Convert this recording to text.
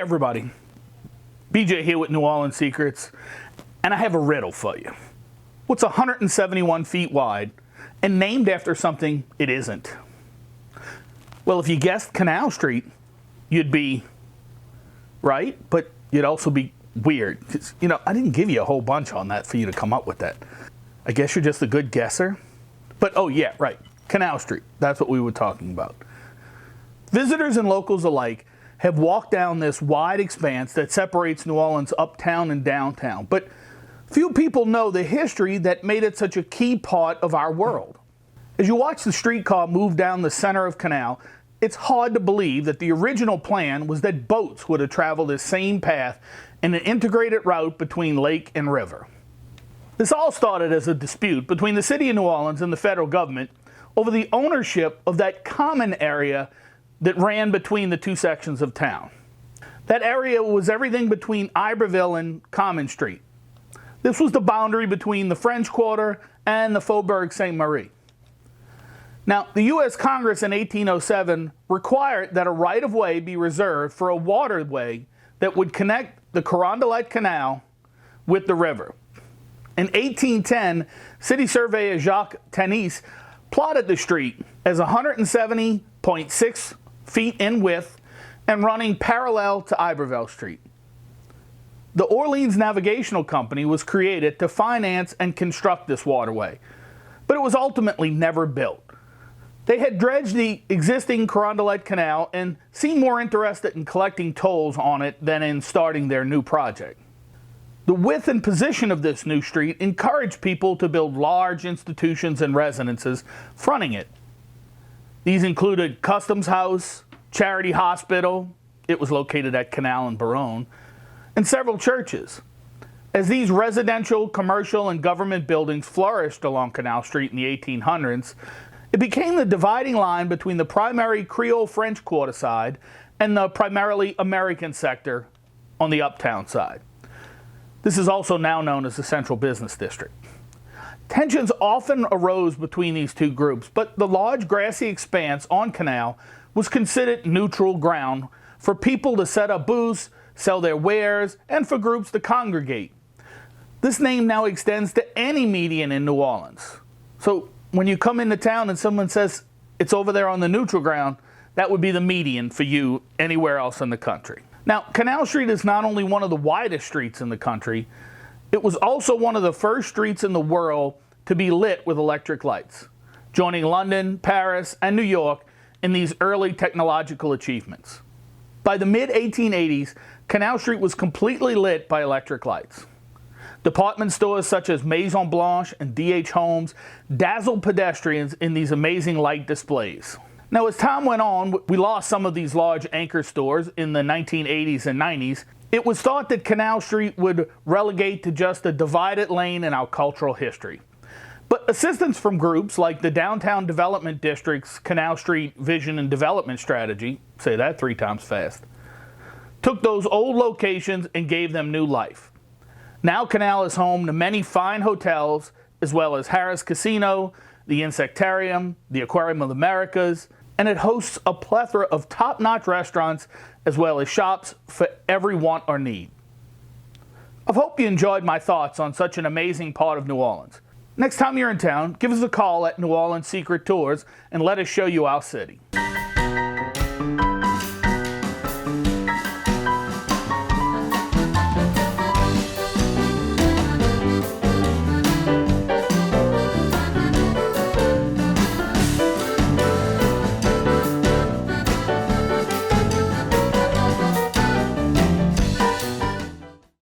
everybody, BJ here with New Orleans Secrets, and I have a riddle for you. What's 171 feet wide and named after something it isn't? Well, if you guessed Canal Street, you'd be right, but you'd also be weird. You know, I didn't give you a whole bunch on that for you to come up with that. I guess you're just a good guesser. But oh yeah, right, Canal Street, that's what we were talking about. Visitors and locals alike have walked down this wide expanse that separates New Orleans uptown and downtown, but few people know the history that made it such a key part of our world. As you watch the streetcar move down the center of Canal, it's hard to believe that the original plan was that boats would have traveled this same path in an integrated route between lake and river. This all started as a dispute between the city of New Orleans and the federal government over the ownership of that common area that ran between the two sections of town. That area was everything between Iberville and Common Street. This was the boundary between the French Quarter and the Faubourg Saint-Marie. Now, the U.S. Congress in 1807 required that a right-of-way be reserved for a waterway that would connect the Carondelet Canal with the river. In 1810, city surveyor Jacques Tanis plotted the street as 170.6 feet in width and running parallel to Iberville Street. The Orleans Navigational Company was created to finance and construct this waterway, but it was ultimately never built. They had dredged the existing Carondelet Canal and seemed more interested in collecting tolls on it than in starting their new project. The width and position of this new street encouraged people to build large institutions and residences fronting it. These included Customs House, Charity Hospital, it was located at Canal and Baronne, and several churches. As these residential, commercial, and government buildings flourished along Canal Street in the 1800s, it became the dividing line between the primary Creole French Quarter side and the primarily American sector on the uptown side. This is also now known as the Central Business District. Tensions often arose between these two groups, but the large grassy expanse on Canal was considered neutral ground for people to set up booths, sell their wares, and for groups to congregate. This name now extends to any median in New Orleans. So when you come into town and someone says it's over there on the neutral ground, that would be the median for you anywhere else in the country. Now, Canal Street is not only one of the widest streets in the country, it was also one of the first streets in the world to be lit with electric lights, joining London, Paris, and New York in these early technological achievements. By the mid-1880s, Canal Street was completely lit by electric lights. Department stores such as Maison Blanche and D.H. Holmes dazzled pedestrians in these amazing light displays. Now, as time went on, we lost some of these large anchor stores in the 1980s and 90s. It was thought that Canal Street would relegate to just a divided lane in our cultural history. But assistance from groups like the Downtown Development District's Canal Street Vision and Development Strategy, say that 3 times fast, took those old locations and gave them new life. Now Canal is home to many fine hotels, as well as Harrah's Casino, the Insectarium, the Aquarium of the Americas, and it hosts a plethora of top-notch restaurants, as well as shops for every want or need. I hope you enjoyed my thoughts on such an amazing part of New Orleans. Next time you're in town, give us a call at New Orleans Secret Tours and let us show you our city.